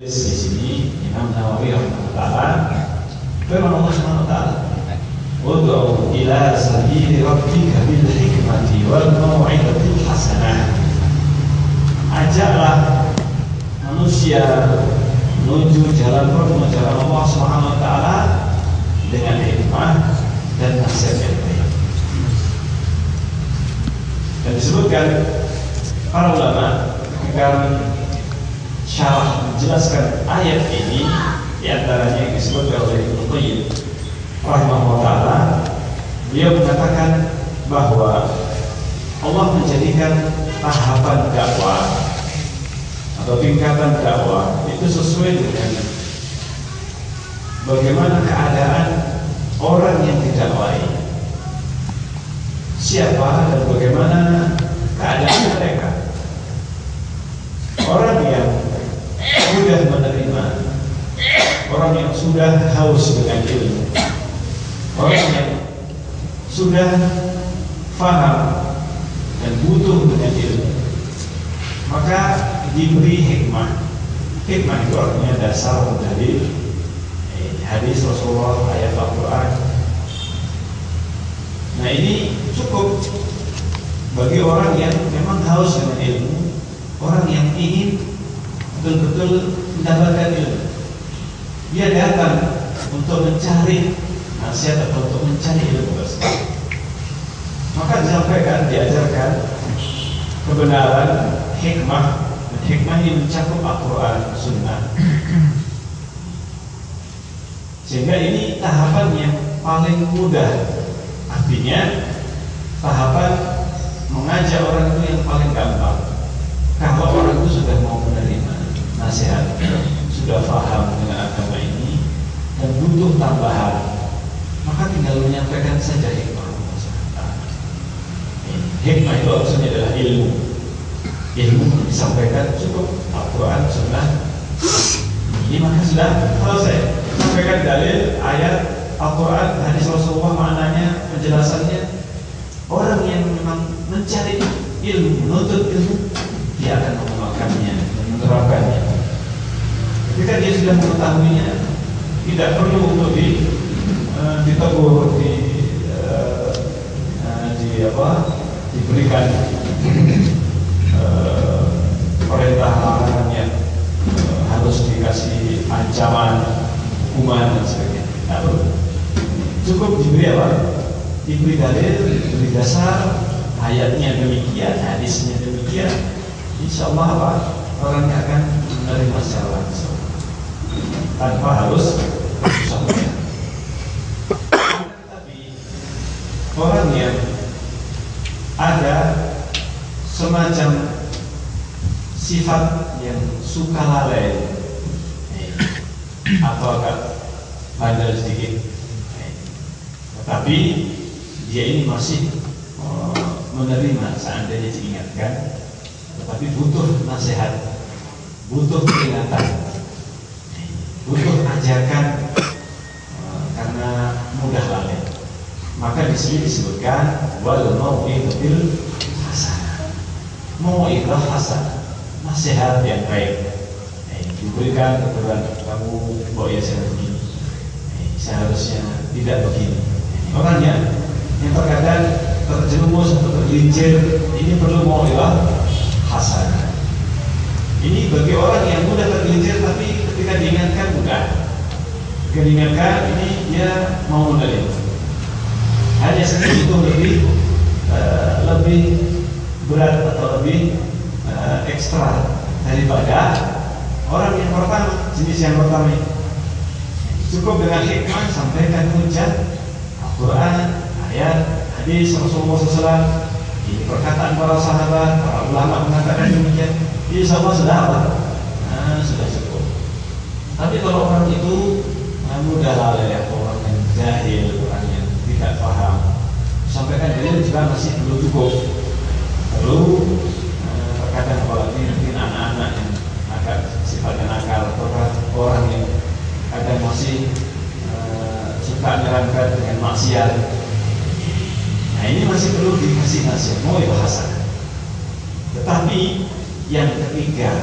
Di sini Imam Nawawi rahimahullah firman Allah Subhanahu wa taala, "Ud'u ila sabili rabbika bil hikmati wal mau'izatil hasanah." Ajaklah manusia menuju jalan Allah Subhanahu wa taala dengan hikmah dan nasihat yang baik. Dan disebutkan para ulama ketika syarah menjelaskan ayat ini, diantaranya yang disebutkan oleh Ibnu Qayyim rahimahullah taala, beliau mengatakan bahwa Allah menjadikan tahapan dakwah atau tingkatan dakwah itu sesuai dengan bagaimana keadaan orang yang didakwai, siapa dan bagaimana keadaan mereka. Orang yang sudah menerima, orang yang sudah haus dengan ilmu, orang yang sudah faham dan butuh dengan ilmu, maka diberi hikmah. Hikmah itu artinya dasar dari hadis Rasulullah, ayat Al-Quran. Nah, ini cukup bagi orang yang memang haus dengan ilmu, orang yang ingin betul-betul mendapatkan ilmu. Dia datang untuk mencari nasihat atau untuk mencari ilmu tersebut. Maka disampaikan, diajarkan kebenaran, hikmah. Dan hikmah ini mencakup Al-Quran, Sunnah. Sehingga ini tahapan yang paling mudah. Artinya tahapan mengajak orang itu yang paling gampang. Kalau orang itu sudah mau menerima nasihat, sudah paham dengan agama ini dan butuh tambahan, maka tinggal menyampaikan saja hikmah. Hikmah itu maksudnya adalah ilmu. Ilmu disampaikan cukup Al-Quran, Sunnah. Ini maka sudah selesai. Sampaikan dalil, ayat Al-Quran, hadis Rasulullah, maknanya, penjelasannya. Orang yang memang mencari ilmu, menuntut ilmu, dia akan mengamalkannya dan menerapkannya. Ketika dia sudah mengetahuinya, tidak perlu untuk ditegur, diberikan perintah larangan yang harus dikasih ancaman, hukuman dan sebagainya. Tidak perlu. Cukup diberi apa? Diberi dalil, diberi dasar, ayatnya demikian, hadisnya demikian. Insya Allah apa? Orangnya akan menerima secara langsung tanpa harus susah payah. Tapi orang yang ada semacam sifat yang suka lalai atau agak bandel sedikit, tetapi dia ini masih menerima seandainya diingatkan, tetapi butuh nasihat, butuh peringatan, butuh ajakan karena mudah lalai. Maka di sini disebutkan wal mau'izatil hasanah. Mau'izah hasanah, nasihat yang baik. Diberikan kebenaran, kamu ya saya begini, seharusnya tidak begini. Orangnya yang terkadang terjerumus atau tergelincir, ini perlu mau'izah hasanah. Ini bagi orang yang mudah tergelincir, tapi ketika diingatkan mudah. Ketika diingatkan, ini dia mau menerima. Hanya sedikit itu lebih berat atau lebih ekstra daripada orang yang pertama, jenis yang pertama ini. Cukup dengan hikmah, sampaikan hujah Al-Quran, ayat, hadis Rasulullah SAW. Ini perkataan para sahabat, para ulama mengatakan demikian. Insya Allah sudah apa? Sudah cukup. Tapi kalau orang itu mudah lalai, atau orang yang jahil, orang yang tidak paham, sampaikan dalil juga masih belum cukup. Perlu terkadang apalagi mungkin anak-anak yang agak sifatnya nakal, atau orang yang kadang masih suka nyerangkan dengan maksiat. Nah, ini masih perlu dikasih nasihat, mau hasanah. Tetapi yang ketiga,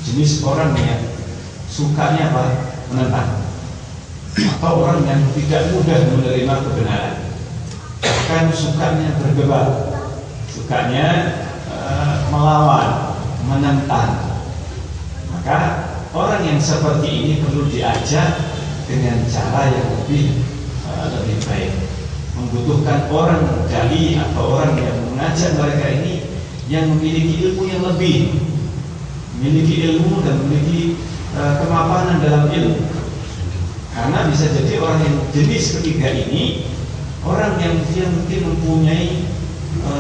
jenis orang yang sukanya apa? Menentang. Atau orang yang tidak mudah menerima kebenaran, bahkan sukanya berdebat, sukanya melawan, menentang. Maka orang yang seperti ini perlu diajak dengan cara yang lebih baik. Membutuhkan orang dai atau orang yang mengajak mereka ini yang memiliki ilmu yang lebih, memiliki ilmu dan memiliki kemapanan dalam ilmu. Karena bisa jadi orang yang jenis ketiga ini orang yang dia mungkin mempunyai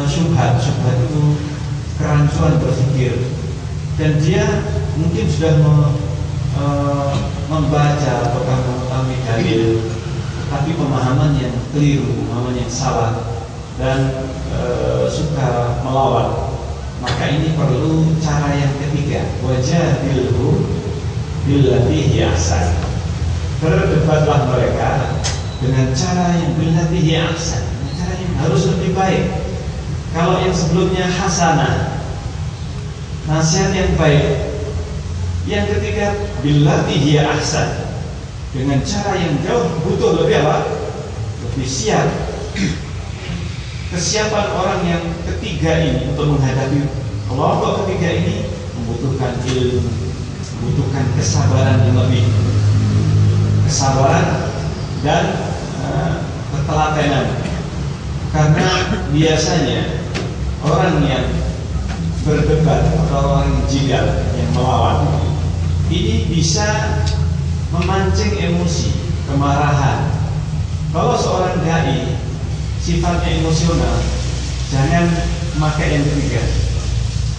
syubhat itu kerancuan berpikir, dan dia mungkin sudah membaca atau mengetahui dalil, tapi pemahaman yang keliru, pemahaman yang salah, dan suka melawan. Maka ini perlu cara yang ketiga, wajadilhu billati hiya ahsan. Berdebatlah mereka dengan cara yang billati hiya ahsan, dengan cara yang harus lebih baik. Kalau yang sebelumnya hasanah, nasihat yang baik. Yang ketiga billati hiya ahsan, dengan cara yang jauh butuh lebih apa? Lebih siap. Kesiapan orang yang ketiga ini untuk menghadapi kelompok ketiga ini membutuhkan ilmu, membutuhkan kesabaran yang lebih, kesabaran dan ketelatenan. Karena biasanya orang yang berdebat atau orang yang jidal, yang melawan, ini bisa memancing emosi, kemarahan. Kalau seorang dai sifatnya emosional, jangan memakai yang ketiga.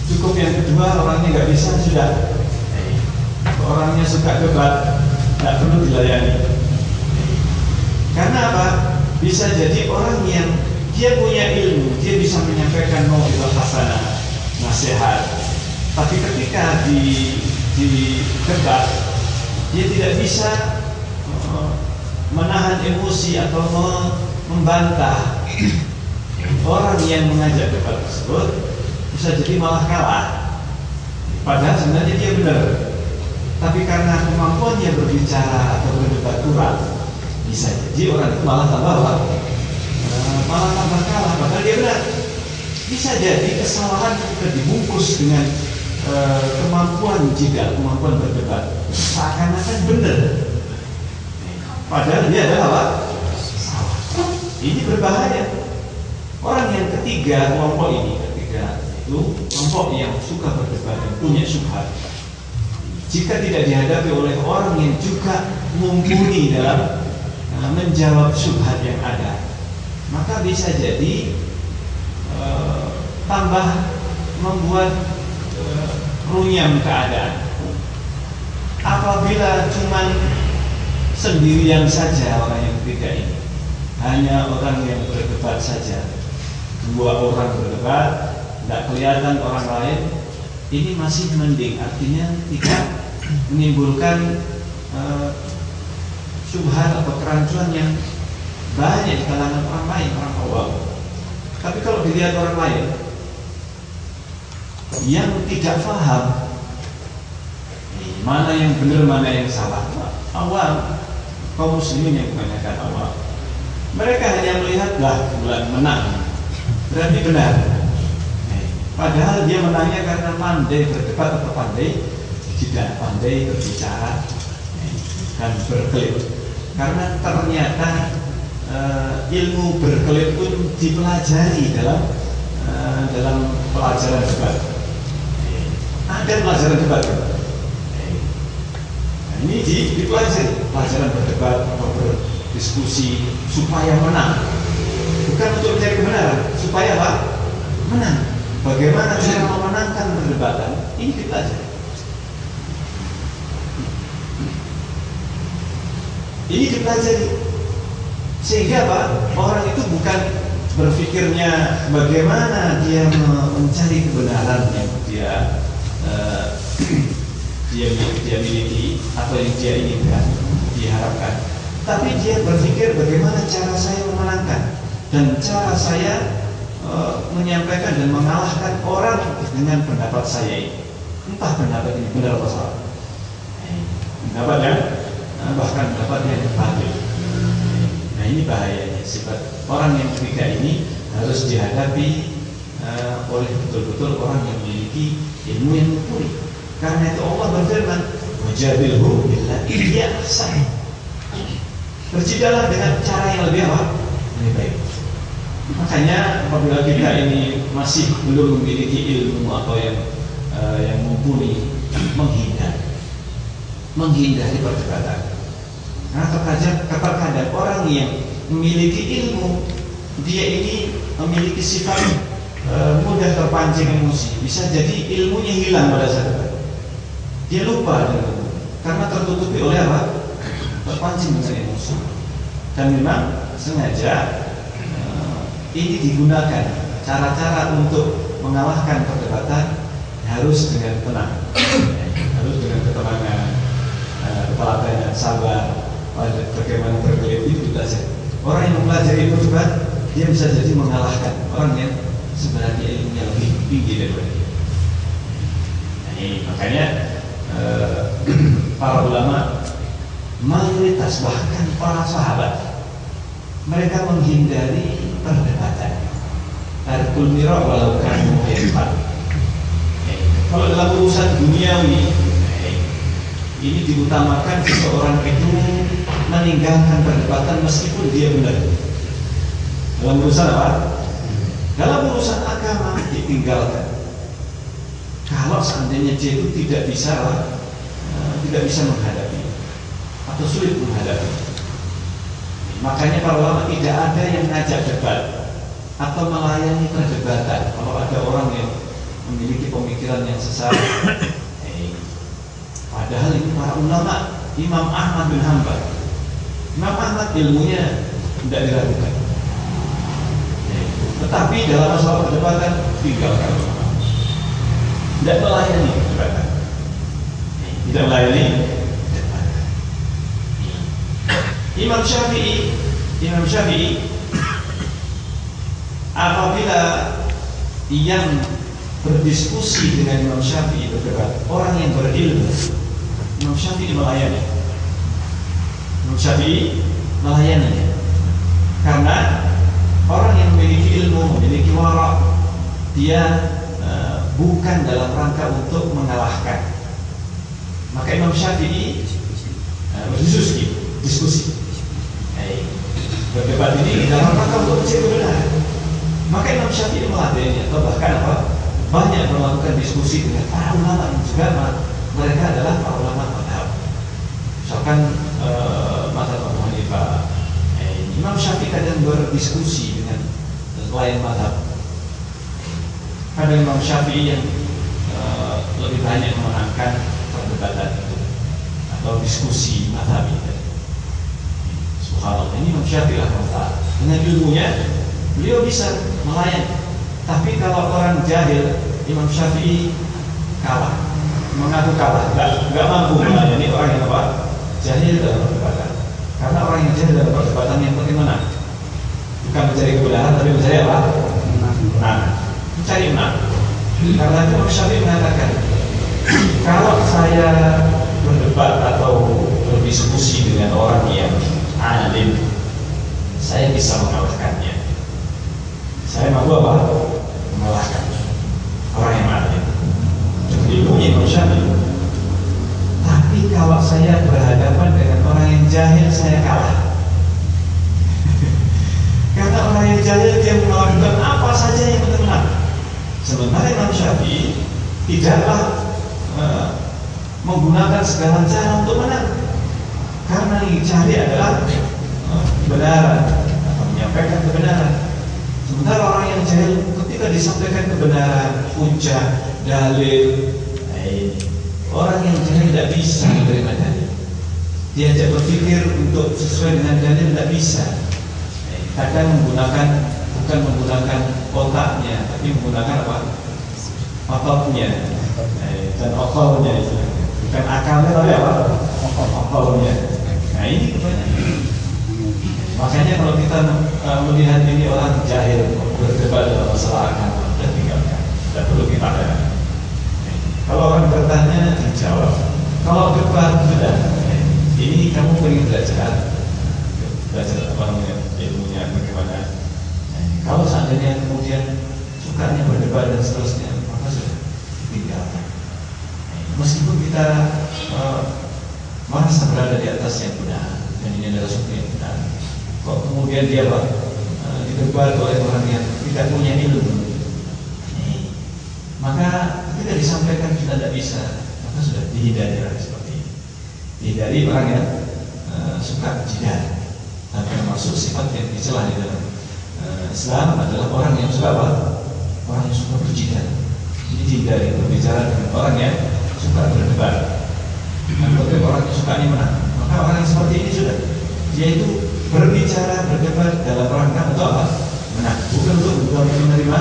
Cukup yang kedua, orangnya nggak bisa, sudah. Orangnya suka debat, nggak perlu dilayani. Karena apa? Bisa jadi orang yang dia punya ilmu, dia bisa menyampaikan mau'izah hasanah, nasihat. Tapi ketika di debat, dia tidak bisa menahan emosi atau membantah. Orang yang mengajak debat tersebut bisa jadi malah kalah, padahal sebenarnya dia benar. Tapi karena kemampuannya berbicara atau berdebat kurang, bisa jadi orang itu malah tambah kalah, padahal dia benar. Bisa jadi kesalahan ketika dibungkus dengan kemampuan jidal, kemampuan berdebat, seakan-akan benar, padahal dia adalah apa? Salah. Ini berbahaya. Orang yang ketiga, kelompok ini ketiga itu kelompok yang suka berdebat, yang punya syubhat. Jika tidak dihadapi oleh orang yang juga mumpuni dalam menjawab syubhat yang ada, maka bisa jadi tambah membuat runyam keadaan. Apabila cuman sendirian saja orang yang ketiga ini, hanya orang yang berdebat saja, dua orang berdebat, tidak kelihatan orang lain, ini masih mending, artinya tidak menimbulkan syubhat atau kerancuan yang banyak di kalangan orang lain, orang awam. Tapi kalau dilihat orang lain yang tidak paham mana yang benar, mana yang salah, awam, kaum muslimin yang kebanyakan awam, mereka hanya melihat lah bulan menang, berarti benar. Padahal dia menangnya karena pandai berdebat atau pandai tidak pandai berbicara dan berkelit. Karena ternyata ilmu berkelit pun dipelajari dalam pelajaran debat. Ada pelajaran debat. Nah, ini dipelajari pelajaran berdebat atau berdiskusi supaya menang. Bukan untuk mencari kebenaran, supaya apa? Menang. Bagaimana cara memenangkan perdebatan? Ini dipelajari. Ini dipelajari. Sehingga apa? Orang itu bukan berpikirnya bagaimana dia mencari kebenaran yang dia miliki atau yang dia inginkan, diharapkan. Tapi dia berpikir bagaimana cara saya memenangkan dan cara saya menyampaikan dan mengalahkan orang dengan pendapat saya ini. Entah pendapat ini benar atau salah, dapat ya, bahkan dapat yang batil. Nah ini bahayanya sifat orang yang ketiga ini harus dihadapi oleh betul-betul orang yang memiliki ilmu yang mumpuni. Karena itu Allah berfirman, wajadilhu billati hiya ahsan. Berjidallah dengan cara yang lebih apa? Lebih baik. Makanya apabila kita ini masih belum memiliki ilmu atau yang mumpuni, menghindari perdebatan. Karena terkadang orang yang memiliki ilmu, dia ini memiliki sifat mudah terpancing emosi. Bisa jadi ilmunya hilang pada saat itu. Dia lupa karena tertutupi oleh apa? Terpancing dengan emosi. Dan memang sengaja ini digunakan cara-cara untuk mengalahkan perdebatan harus dengan tenang, harus dengan ketenangan, keteladanan, sabar, bagaimana berkelit itu belajar. Orang yang mempelajari berdebat, dia bisa jadi mengalahkan orang yang sebenarnya ilmunya lebih tinggi daripada dia. Nah, ini makanya para ulama mayoritas bahkan para sahabat mereka menghindari perdebatan. Tarkul mira walau kanu hebat. Kalau dalam urusan duniawi ini diutamakan seseorang itu meninggalkan perdebatan meskipun dia benar. Dalam urusan apa? Dalam urusan agama ditinggalkan. Kalau seandainya dia itu tidak bisa menghadapi atau sulit menghadapi. Makanya para ulama tidak ada yang ngajak debat atau melayani perdebatan. Kalau ada orang yang memiliki pemikiran yang sesat, padahal ini para ulama, Imam Ahmad bin Hanbal, Imam Ahmad ilmunya tidak diragukan, tetapi dalam masalah perdebatan tinggalkan, tidak melayani perdebatan, tidak melayani. Imam Syafi'i apabila yang berdiskusi dengan Imam Syafi'i berdebat, orang yang berilmu, Imam Syafi'i melayani. Imam Syafi'i melayaninya. Karena orang yang memiliki ilmu, memiliki wara, dia bukan dalam rangka untuk mengalahkan. Maka Imam Syafi'i diskusi. Berdebat ini dalam rangka untuk mencari kebenaran. Maka Imam Syafi'i melatihnya, atau bahkan banyak melakukan diskusi dengan para ulama yang juga mereka adalah para ulama madhab. Misalkan madhab Abu Hanifah, Imam Syafi'i kadang berdiskusi dengan lain madhab. Kadang Imam Syafi'i yang lebih banyak memenangkan perdebatan itu atau diskusi madhab itu. Subhanallah, ini Imam Syafi'i rahimahullah dengan ilmunya beliau bisa melayani. Tapi kalau orang jahil, Imam Syafi'i kalah, mengaku kalah, nggak mampu melayani orang yang apa? Jahil dalam perdebatan. Karena orang yang jahil dalam perdebatan yang penting menang, bukan mencari kebenaran, tapi mencari apa? Menang, mencari menang. Karena itu Imam Syafi'i mengatakan, kalau saya berdebat atau berdiskusi dengan orang yang alim, saya bisa mengalahkannya. Saya mampu apa? Mengalahkan orang yang alim. Ilmunya Imam Syafi'i. Tapi kalau saya berhadapan dengan orang yang jahil, saya kalah. Karena orang yang jahil dia melakukan apa saja yang benar. Sementara Imam Syafi'i tidaklah menggunakan segala cara untuk menang. Karena yang dicari adalah kebenaran atau menyampaikan kebenaran. Sementara orang yang jahil ketika disampaikan kebenaran, hujah, dalil, orang yang jahil tidak bisa menerima dalil. Diajak berpikir untuk sesuai dengan dalil tidak bisa. Kadang bukan menggunakan otaknya, tapi menggunakan apa? Ototnya dan okolnya itu. Bukan akalnya tapi apa? Okolnya. Nah ini kebanyakan. Makanya kalau kita melihat ini orang jahil berdebat dalam masalah agama, dan tinggalkan, tidak perlu kita ada. Kalau orang bertanya, dijawab. Kalau debat sudah, ini kamu pengen belajar apa namanya, ilmunya bagaimana. Kalau seandainya kemudian sukanya berdebat dan seterusnya, maka sudah tinggalkan. Meskipun kita merasa berada di atas yang benar dan ini adalah suatu yang benar, kok kemudian dia didebat oleh orang yang tidak punya ilmu, maka ketika disampaikan kita tidak bisa, maka sudah dihindari orang seperti ini. Dihindari orang yang suka jidal. Dan termasuk sifat yang dicela di dalam Islam adalah orang yang suka apa? Orang yang suka berjidal. Jadi dihindari berbicara dengan orang yang suka berdebat. Dan kalau orang yang suka menang, maka orang yang seperti ini sudah, dia itu berbicara berdebat dalam rangka untuk apa? Menang, bukan untuk menerima,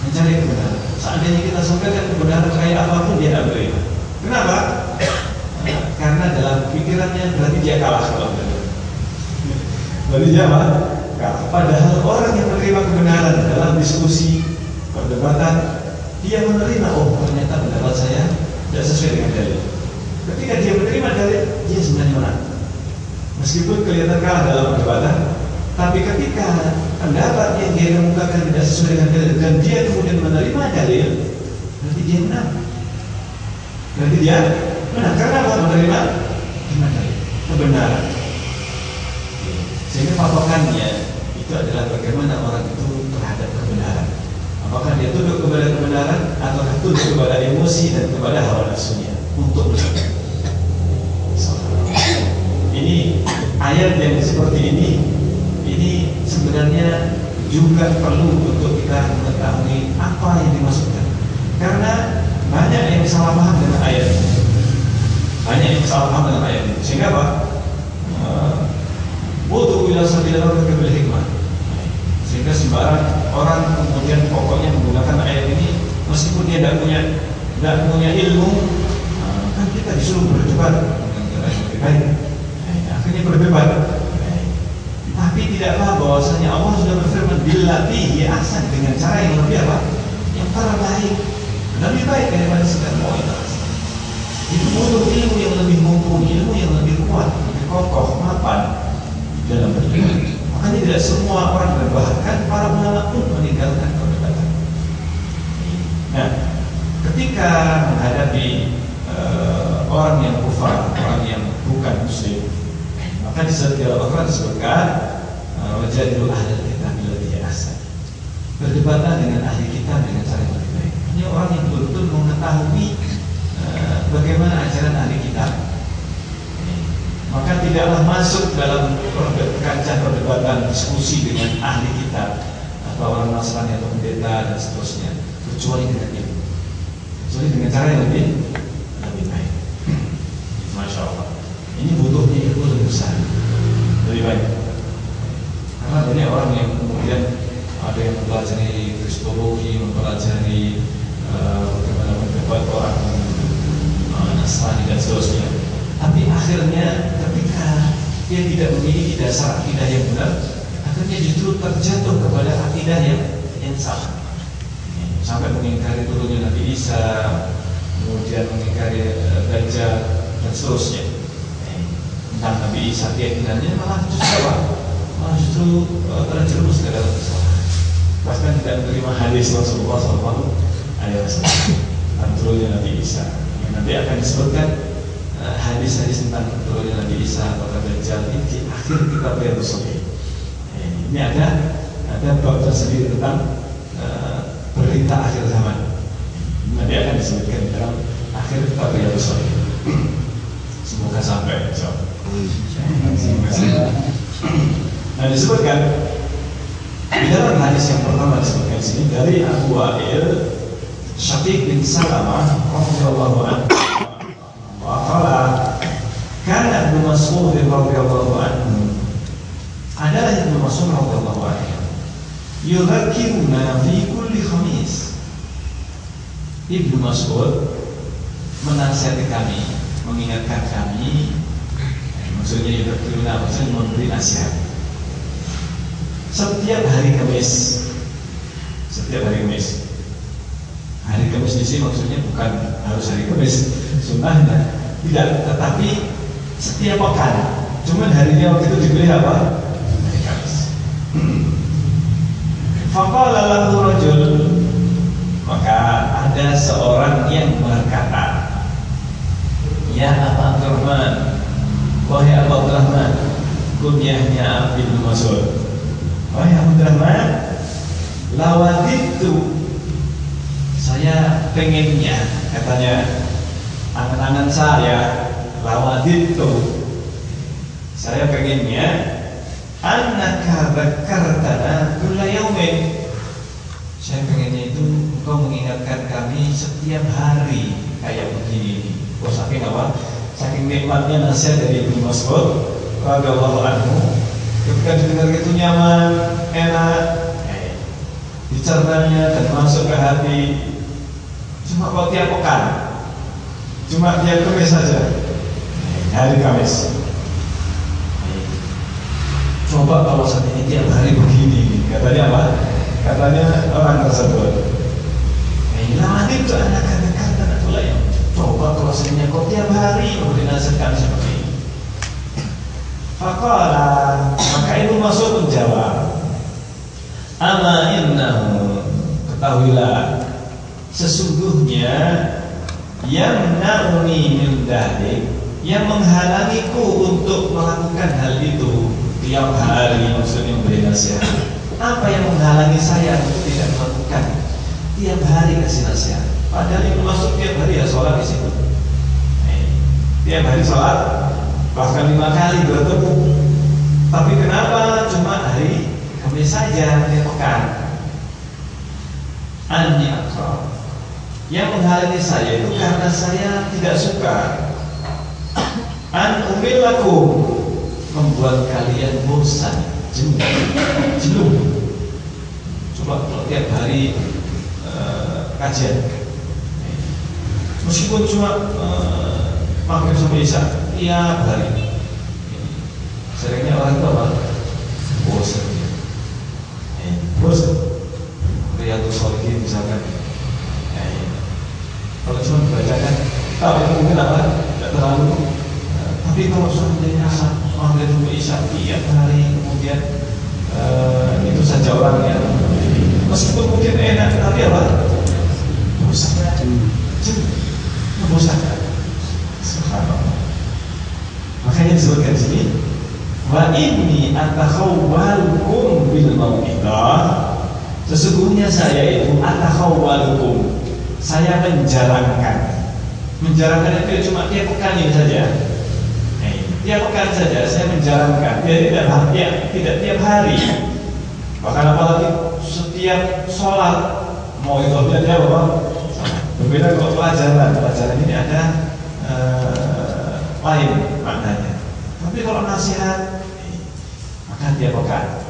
mencari kebenaran. Seandainya kita sampaikan kebenaran kayak apapun dia tidak menerima. Kenapa? Karena dalam pikirannya berarti dia kalah kalau benar. Berarti dia apa? Kalah. Padahal orang yang menerima kebenaran dalam diskusi, perdebatan, dia menerima, oh ternyata pendapat saya tidak sesuai dengan dalil. Ketika dia menerima dalil, dia sebenarnya menang. Meskipun kelihatan kalah dalam perdebatan, tapi ketika pendapat yang dia kemukakan tidak sesuai dengan dalil dan dia kemudian menerima dalil, berarti dia menang. Berarti dia menang. Karena apa? Menerima dalil, kebenaran. Sehingga patokannya itu adalah bagaimana orang itu terhadap kebenaran. Apakah dia tunduk kepada kebenaran atau tunduk kepada emosi dan kepada hawa nafsunya untuk benar. Ini ayat yang seperti ini sebenarnya juga perlu untuk kita mengetahui apa yang dimaksudkan. Karena banyak yang salah paham dengan ayat ini. Banyak yang salah paham dengan ayat ini. Sehingga apa? Butuh ila sabila rabbika bil hikmah. Sehingga sembarang orang kemudian pokoknya menggunakan ayat ini meskipun dia tidak punya ilmu, kan kita disuruh berdebat dengan cara yang lebih baik. Akhirnya berdebat. Tapi tidak tahu bahwasanya Allah sudah berfirman billati ahsan, dengan cara yang lebih apa? Yang terbaik, lebih baik daripada segala kualitas. Itu butuh ilmu yang lebih mumpuni, ilmu yang lebih kuat, lebih kokoh, mapan dalam berdebat. Makanya tidak semua orang bahkan para ulama pun meninggalkan perdebatan. Nah, ketika menghadapi orang yang kufar, orang yang bukan muslim, maka di setiap Al-Quran disebutkan wajadil ahlal kitab billati ahsan. Berdebatlah dengan ahli kitab dengan cara yang lebih baik. Ini orang yang betul-betul mengetahui bagaimana ajaran ahli kitab. Maka tidaklah masuk dalam kancah perdebatan diskusi dengan ahli kitab atau orang Nasrani atau pendeta dan seterusnya, kecuali dengan ilmu, kecuali dengan cara yang lebih baik. Masya Allah. Ini butuhnya ilmu lebih besar, lebih baik. Karena banyak orang yang kemudian ada yang mempelajari kristologi, mempelajari bagaimana mendebat orang Nasrani dan seterusnya. Tapi akhirnya ketika dia tidak memiliki dasar akidah yang benar, akhirnya justru terjatuh kepada akidah yang salah. Sampai mengingkari turunnya Nabi Isa, kemudian mengingkari Dajjal dan seterusnya. Tentang Nabi Isa keyakinannya malah justru terjerumus ke dalam kesalahan. Bahkan tidak menerima hadis Rasulullah SAW tentang turunnya Nabi Isa. Nanti akan disebutkan hadis-hadis tentang turunnya Nabi Isa atau Dajjal ini di akhir kitab Riyadhus Shalihin. Ini ada bab tersendiri tentang berita akhir zaman. Nanti akan disebutkan di dalam akhir kitab Riyadhus Shalihin. Semoga sampai. Nah, disebutkan di dalam hadis yang pertama disebutkan di sini dari Abu Wa'il Syafiq bin Salamah radhiyallahu anhu. Waqala kana Ibnu Mas'ud radhiyallahu anhu, adalah Ibnu Mas'ud radhiyallahu anhu, yudzakkiruna fi kulli khamis. Ibnu Mas'ud menasihati kami, mengingatkan kami, maksudnya yudzakkiruna, maksudnya memberi nasihat setiap hari Kamis. Setiap hari Kamis. Hari Kamis di sini maksudnya bukan harus hari Kamis sunnahnya, tidak, tetapi setiap pekan. Cuman harinya waktu itu dipilih apa? Hari Kamis. Faqala lahu rajul, maka ada seorang yang berkata, ya Aba Abdurrahman, wahai Abu Abdurrahman, kunyahnya Abdul Mas'ud, wahai Abu Abdurrahman, lawaditu, saya pengennya, katanya angan-angan saya, lawaditu, saya pengennya, annaka dzakartana kulla yaumin, saya pengennya itu engkau mengingatkan kami setiap hari kayak begini. Oh, saking apa? Saking nikmatnya nasihat dari Ibnu Mas'ud radhiyallahu anhu, ketika didengar itu nyaman, enak, dicernanya dan masuk ke hati. Cuma kalau tiap pekan, cuma tiap Kamis saja, hari Kamis. Coba kalau seandainya tiap hari begini, katanya apa? Katanya orang tersebut, lama itu anak kata-kata anak yang coba kalau seandainya kau tiap hari dinasihatkan seperti ini. Faqala, maka Ibnu Mas'ud menjawab, ama innahu, ketahuilah sesungguhnya yang na'uni min dhalik, yang menghalangiku untuk melakukan hal itu tiap hari, maksudnya memberi nasihat. Apa yang menghalangi saya untuk tidak melakukan tiap hari kasih nasihat? Padahal Ibnu Mas'ud tiap hari ya sholat di situ. Tiap hari sholat, bahkan 5 kali bertemu. Tapi kenapa cuma hari Kamis saja tiap pekan? Yang menghalangi saya itu karena saya tidak suka an umillakum, membuat kalian bosan, jenuh. Coba kalau tiap hari kajian, meskipun cuma maghrib sampai isya tiap hari, seringnya orang tua bosan. Riyadhus Shalihin misalkan, kalau cuma dibacakan, tapi mungkin apa? Tidak terlalu. Tapi kalau seandainya maghrib sampai isya tiap hari, kemudian itu saja orangnya, meskipun mungkin enak, tapi apa? Bosan, membosankan. Subhanallah. Makanya disebutkan di sini, wa inni atakhawwalukum bil mau'idah, sesungguhnya saya itu atakhawwalukum, saya menjalankan itu cuma tiap pekan ini saja. Tiap pekan saja saya menjalankan, tidak tiap hari. Bahkan apalagi setiap sholat, mau itu dia apa? Berbeda kalau pelajaran ini ada lain maknanya. Tapi kalau nasihat, maka tiap pekan.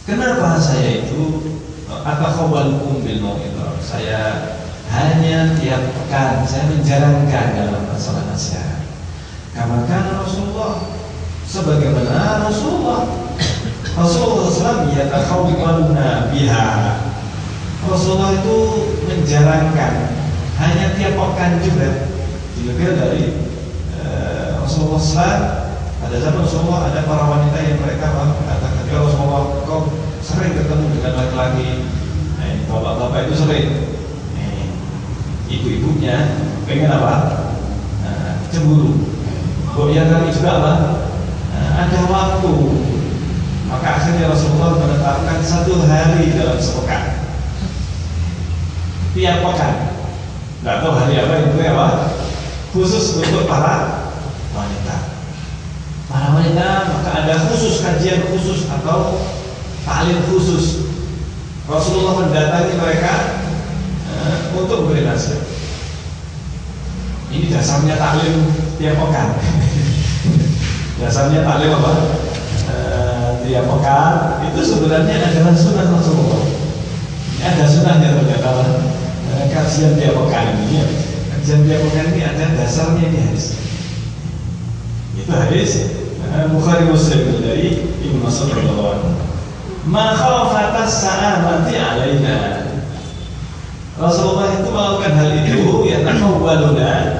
Kenapa saya itu atakhawwalukum bil mau'idah? Saya hanya tiap pekan saya menjalankan dalam masalah nasihat. Karena Rasulullah, sebagaimana Rasulullah SAW yatakhawwaluna biha, Rasulullah itu menjalankan hanya tiap pekan juga. Juga dari Rasulullah SAW, pada zaman Rasulullah ada para wanita yang mereka mengatakan, ya Rasulullah, kau sering ketemu dengan laki-laki, bapak-bapak itu sering, ibu-ibunya pengen apa? Cemburu. Ya kami juga apa? Ada waktu. Maka akhirnya Rasulullah menetapkan 1 hari dalam sepekan, tiap pekan. Tidak tahu hari apa itu apa? Khusus untuk para wanita. Para wanita maka ada khusus, kajian khusus atau taklim khusus. Rasulullah mendatangi mereka untuk beri nasihat. Ini dasarnya taklim tiap pekan. Dasarnya taklim apa? Tiap pekan itu sebenarnya adalah sunnah Rasulullah. Ada sunnahnya ternyata kajian tiap pekan ini. Kajian tiap pekan ini ada dasarnya di hadis. Itu hadis Bukhari Muslim dari Ibnu Mas'ud radhiyallahu anhu. Ma khafatas sa'amati alaina. Rasulullah itu melakukan hal itu, ya takhawwaluna,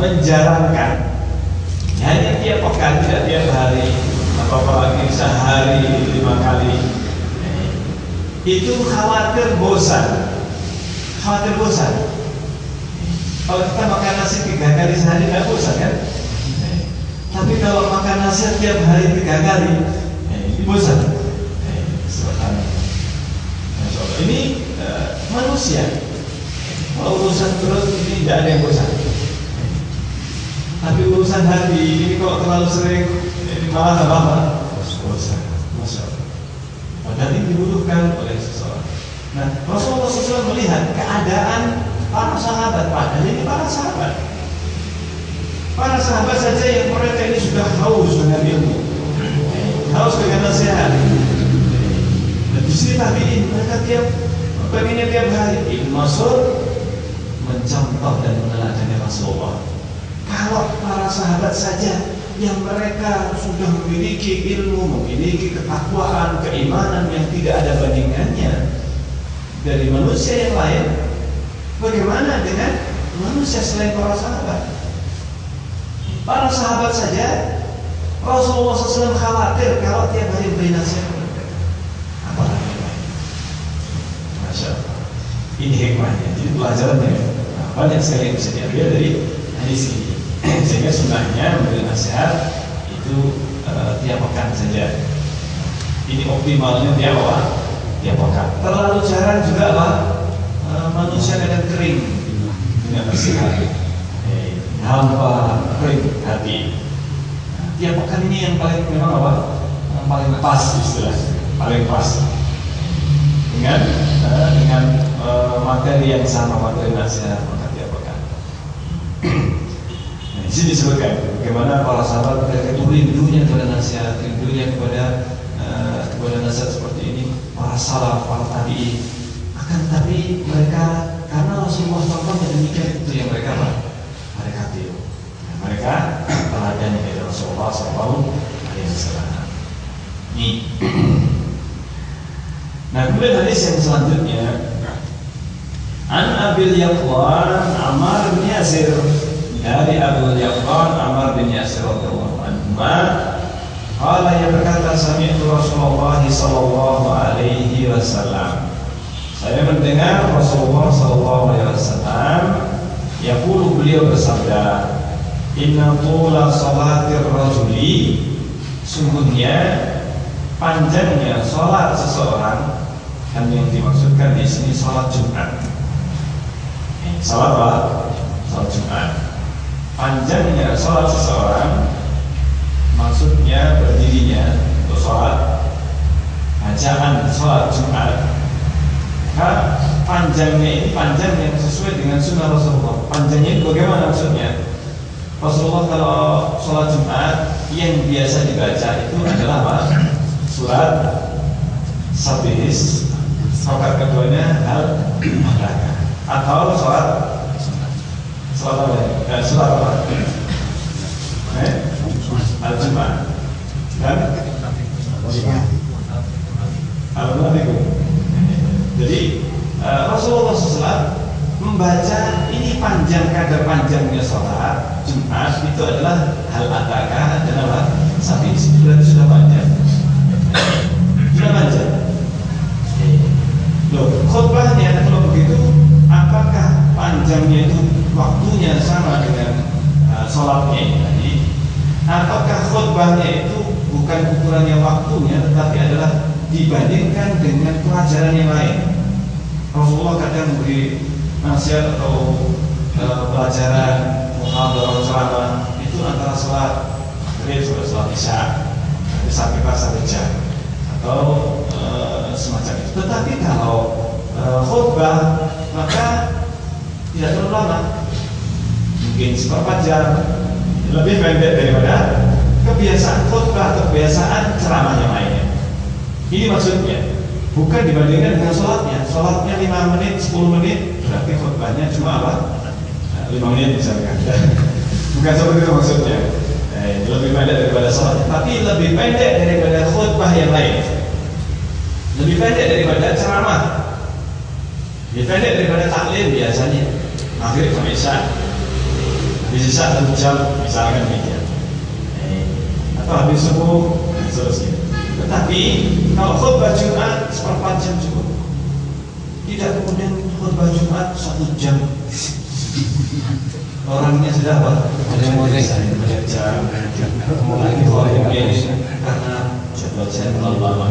menjalankan hanya tiap pekan, tidak tiap hari, apalagi sehari 5 kali, itu khawatir bosan. Khawatir bosan. Kalau kita makan nasi 3 kali sehari tidak bosan kan? Tapi kalau makan nasi tiap hari 3 kali, ini bosan. Ini manusia. Kalau urusan perut ini tidak ada yang bosan. Tapi urusan hati ini kalau terlalu sering, ini malah apa? Bosan. Masya Allah. Padahal ini dibutuhkan oleh seseorang. Nah, Rasulullah SAW melihat keadaan para sahabat. Padahal ini para sahabat. Para sahabat saja yang mereka ini sudah haus dengan ilmu, haus dengan nasihat. Dan di sini tabi'in mereka pengennya tiap hari. Ibnu Mas'ud mencontoh dan meneladani Rasulullah. Kalau para sahabat saja yang mereka sudah memiliki ilmu, memiliki ketakwaan, keimanan yang tidak ada bandingannya dari manusia yang lain, bagaimana dengan manusia selain para sahabat? Para sahabat saja Rasulullah SAW khawatir kalau tiap hari beri nasihat mereka. Apalagi yang lain. Masya Allah. Ini hikmahnya. Jadi pelajarannya banyak sekali yang bisa diambil dari hadis ini. Sehingga sunnahnya memberi nasihat itu tiap pekan saja. Ini optimalnya tiap pekan. Terlalu jarang juga lah manusia kadang kering dengan nasihat. Hampa, kering hati. Tiap pekan ini yang paling memang apa? Yang paling pas istilahnya, paling pas dengan materi yang sama, materi nasihat maka tiap pekan. Nah, di sini disebutkan bagaimana para sahabat mereka itu rindunya kepada nasihat, rindunya kepada nasihat seperti ini. Para salaf, para tabi'in. Akan tetapi mereka karena Rasulullah SAW demikian itu yang mereka apa? Mereka tiru. Mereka teladani dari Rasulullah SAW. Ini. Nah, kemudian hadis yang selanjutnya, An Abil Yaqwan Ammar bin Yasir, dari Abil Yaqwan Ammar bin Yasir radhiyallahu anhu. Qala, yang berkata, sami'tu Rasulullah sallallahu alaihi wasallam. Saya mendengar Rasulullah sallallahu alaihi wasallam yaqulu, beliau bersabda, inna tula salatir rajuli, sungguhnya panjangnya salat seseorang, dan yang dimaksudkan di sini salat Jumat. Salat apa? Salat Jumat. Panjangnya salat seseorang, maksudnya berdirinya untuk salat, bacaan salat Jumat. Maka panjangnya ini panjang yang sesuai dengan sunnah Rasulullah. Panjangnya itu bagaimana maksudnya? Rasulullah kalau sholat Jumat yang biasa dibaca itu adalah apa? Surat Sabihis. Rakaat keduanya Al-Baqarah. Atau sholat apa? Surat apa? Al-Jumat. Dan Al-Baqarah. Jadi Rasulullah SAW membaca ini panjang, kadar panjangnya sholat Jumat itu adalah hal ataka dan apa? Sapi berarti sudah panjang. Sudah panjang. Loh, khutbahnya kalau begitu, apakah panjangnya itu waktunya sama dengan sholatnya ini tadi? Ataukah khutbahnya itu bukan ukurannya waktunya, tetapi adalah dibandingkan dengan pelajaran yang lain? Rasulullah kadang memberi nasihat atau pelajaran muhadharah ceramah itu antara sholat maghrib sampai sholat isya, sampai satu jam atau semacam itu. Tetapi kalau khutbah maka tidak terlalu lama, mungkin seperempat jam, lebih pendek daripada kebiasaan khutbah atau kebiasaan ceramah yang lainnya. Ini maksudnya bukan dibandingkan dengan sholatnya. Sholatnya 5 menit, 10 menit, berarti khutbahnya cuma apa? 5 menit misalkan. Bukan seperti itu maksudnya. Lebih pendek daripada sholatnya, tapi lebih pendek daripada khutbah yang lain. Lebih pendek daripada ceramah. Lebih pendek daripada taklim biasanya. Maghrib sampai isya. Habis isya 1 jam misalkan demikian. atau habis subuh dan seterusnya. Tetapi kalau khutbah Jumat seperempat jam cukup. Tidak kemudian khutbah Jumat 1 jam. Orangnya sudah apa? Ada yang mau jam. Mulai ini karena jadwal saya terlalu lama.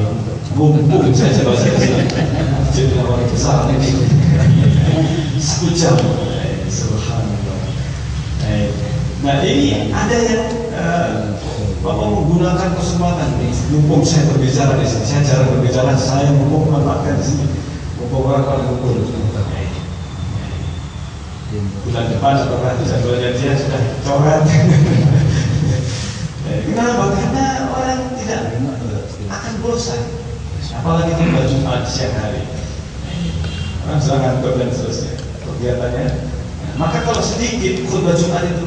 Mumpung saya jadwal saya jadi orang besar ini 1 jam. Subhanallah. Nah ini ada yang Bapak menggunakan kesempatan ini. Mumpung saya berbicara di sini, saya jarang berbicara. Saya mumpung memanfaatkan di sini. Mumpung orang pada kumpul. Bulan depan setelah jadwalnya dia sudah coret. Kenapa? Karena orang tidak akan bosan. Apalagi khutbah Jumat siang hari. Orang sudah ngantuk dan seterusnya kegiatannya. Maka kalau sedikit khutbah Jumat itu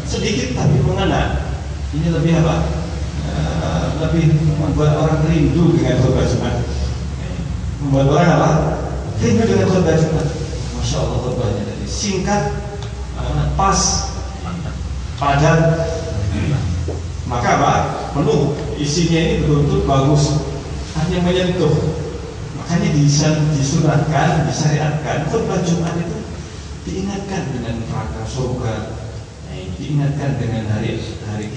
sedikit tapi mengena, ini lebih apa? Lebih membuat orang rindu dengan khutbah Jumat. Membuat orang apa? Rindu dengan khutbah Jumat. Masya Allah khutbahnya tadi singkat, pas, padat. Maka apa? Penuh. Isinya ini betul-betul bagus. Hanya menyentuh. Makanya disunatkan, disyariatkan khutbah Jumat itu diingatkan dengan neraka surga, diingatkan dengan hari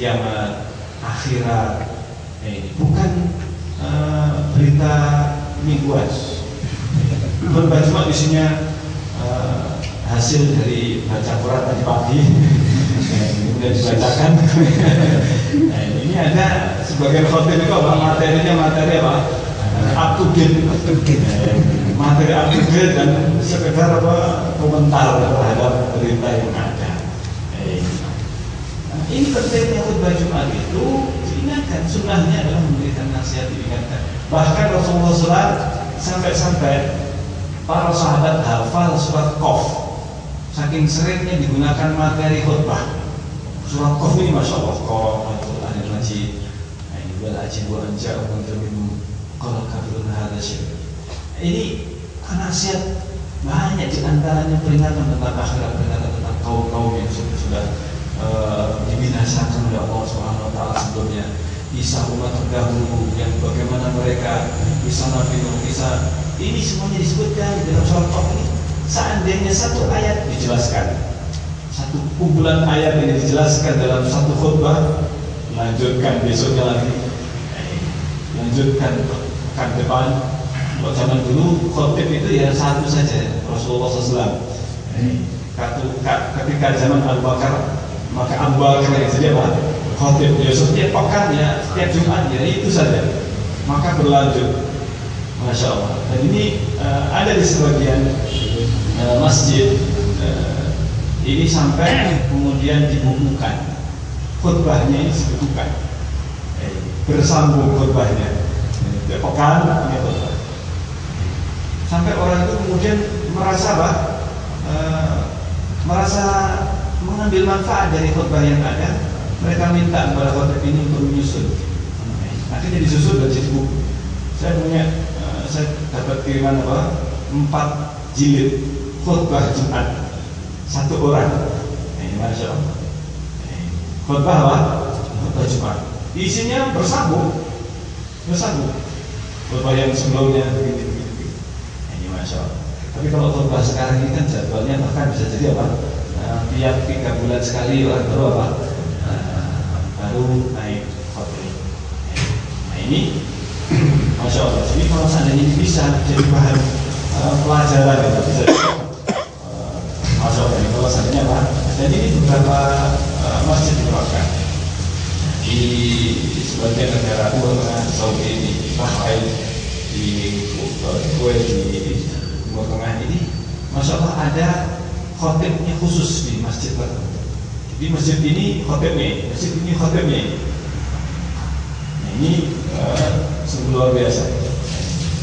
kiamat, akhirat. Bukan berita mingguan. Khutbah Jumat isinya hasil dari baca Quran tadi pagi, kemudian dibacakan. Ini ada sebagian khotib itu apa? Materinya materi apa? Up to date, materi up to date dan sekedar apa? Komentar terhadap berita yang ada. Ini pentingnya khutbah Jumat itu diingatkan. Sunnahnya adalah memberikan nasihat, diingatkan. Bahkan Rasulullah SAW sampai para sahabat hafal surat Qaf, saking seringnya digunakan materi khutbah. Surat Qaf ini masya Allah, Qaf Al-Quran Al-Majid, wal ajibu an ja'akum minhum qala kafirun hadza syirk. Ini nasihat banyak, diantaranya peringatan tentang akhirat, peringatan tentang kaum-kaum yang sudah dibinasakan oleh Allah Subhanahu Wa Taala sebelumnya. Kisah umat terdahulu yang bagaimana mereka, kisah Nabi Nuh, kisah ini semuanya disebutkan di dalam surat Qaf ini. Seandainya satu ayat dijelaskan, satu kumpulan ayat ini dijelaskan dalam satu khutbah, lanjutkan besoknya lagi, lanjutkan pekan depan. Kalau zaman dulu khutbah itu ya satu saja, Rasulullah SAW. Ketika zaman Abu Bakar, maka Abu Bakar yang jadi apa? Khutbah ya setiap pekan ya, setiap Jumat ya itu saja. Maka berlanjut, masya Allah. Dan ini ada di sebagian masjid. Ini sampai kemudian dibukukan khutbahnya, ini dibukukan, bersambung khutbahnya. Pekan ini khutbah. Sampai orang itu kemudian merasa apa? Merasa mengambil manfaat dari khutbah yang ada. Mereka minta kepada khotib ini untuk menyusun. Akhirnya disusun dan jadi buku. Saya dapat kiriman apa? 4 jilid khutbah Jumat, 1 orang. Masya Allah. Khutbah apa? Khutbah Jumat. Isinya bersambung. Khutbah yang sebelumnya begini. Ini Masya Allah. Tapi kalau khutbah sekarang ini kan jadwalnya bahkan bisa jadi apa? Tiap 3 bulan sekali orang baru apa? Baru naik khutbah. Nah ini Masya Allah. Jadi kalau seandainya ini bisa jadi bahan pelajaran itu bisa. Masya Allah. Kalau seandainya apa? Dan ini beberapa masjid diterapkan di sebagian negara Tengah, Saudi, di Bahrain, di Kuwait, di Timur Tengah ini, Masya Allah ada khotibnya khusus di masjid tertentu. Di masjid ini khotibnya, masjid ini khotibnya. Nah, ini sungguh luar biasa.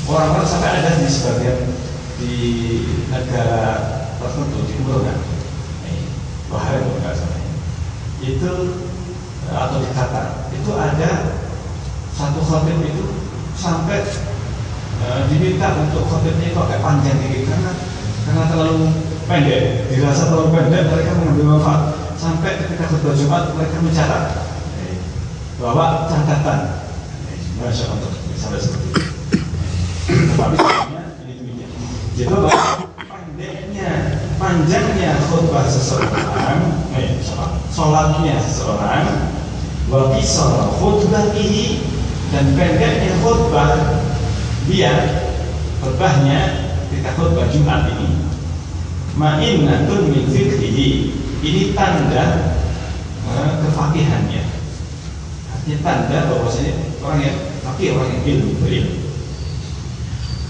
Orang-orang sampai ada di sebagian di negara tertentu di Timur Tengah, Bahrain enggak sampai. Itu atau di Qatar itu ada satu khotib itu sampai diminta untuk khotibnya itu agak panjang dikit karena terlalu pendek, dirasa terlalu pendek, mereka mengambil manfaat. Sampai ketika khutbah Jumat mereka mencatat bawa catatan. Masya Allah, sampai seperti itu. Tapi sebenarnya ini demikian. Jadi bahwa panjangnya khutbah seseorang, sholatnya seseorang, wa qisar khutbatihi, dan pendeknya khutbah dia, khutbahnya ketika khutbah Jumat ini, ma'innatun min fiqhihi, ini tanda kefakihannya. Artinya tanda bahwasanya orang yang fakih, orang yang ilmu, berilmu.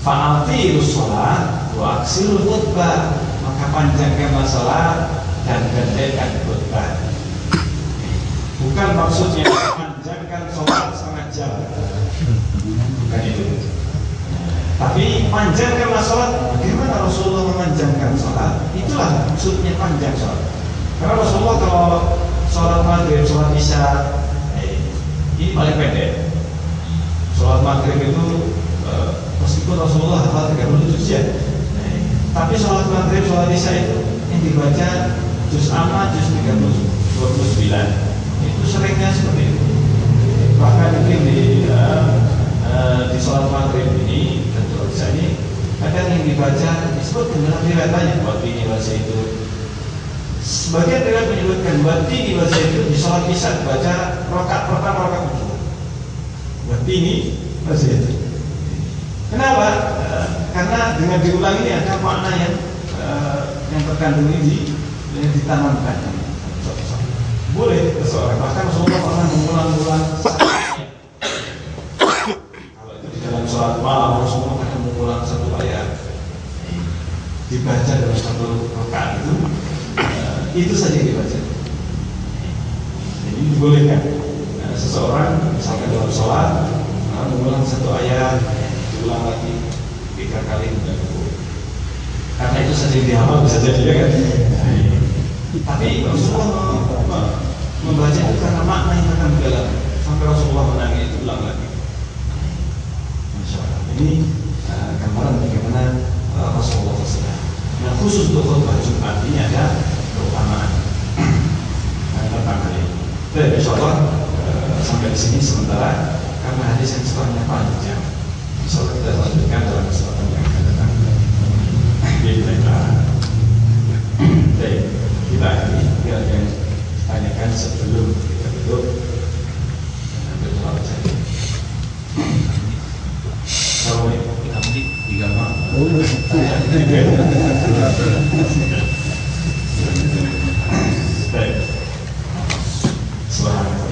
Fa'atirus sholat wa aksirul khutbah, maka panjangkan sholat dan pendekkan khutbah. Bukan maksudnya panjangkan sholat setengah jam, bukan itu. Tapi panjangkan sholat. Bagaimana Rasulullah memanjangkan sholat? Itulah maksudnya panjang sholat. Karena Rasulullah kalau sholat maghrib, sholat isya, ini paling pendek. Sholat maghrib itu meskipun Rasulullah hafal 30 juz ya, tapi sholat maghrib, sholat isya itu yang dibaca juz amma, juz 29. Itu seringnya seperti itu. Bahkan mungkin di sholat maghrib ini dan sholat isya ini kadang yang dibaca disebutkan dalam riwayatnya buat ini bahasa itu. Sebagian riwayat menyebutkan buat ini bahasa itu di sholat isya baca rakaat pertama, rakaat kedua. Buat ini bahasa itu. Kenapa? Karena dengan diulang ini ada makna yang terkandung ini ditanamkan. Boleh seseorang, bahkan Rasulullah pernah mengulang-ulang kalau itu di dalam sholat malam, Rasulullah akan mengulang satu ayat dibaca dalam satu rakaat itu saja yang dibaca. Jadi dibolehkan seseorang misalkan dalam sholat mengulang satu ayat, diulang lagi 3 kali dan cukup. Karena itu saja yang dihafal bisa jadi ya kan. Tapi Rasulullah membaca itu karena makna yang akan dalam sampai Rasulullah menangis itu ulang lagi. Masya Allah. Ini gambaran bagaimana Rasulullah SAW. Nah khusus untuk khutbah Jumat ini ada keutamaan tentang hal ini. Baik, insya Allah sampai di sini sementara karena hadis yang setelahnya panjang. Insya Allah kita lanjutkan dalam kesempatan yang akan datang. Baik, kita akhiri. Kita tanyakan sebelum kita tutup. Berdoa saja. Assalamualaikum. Tiga malam. Baik. Selamat.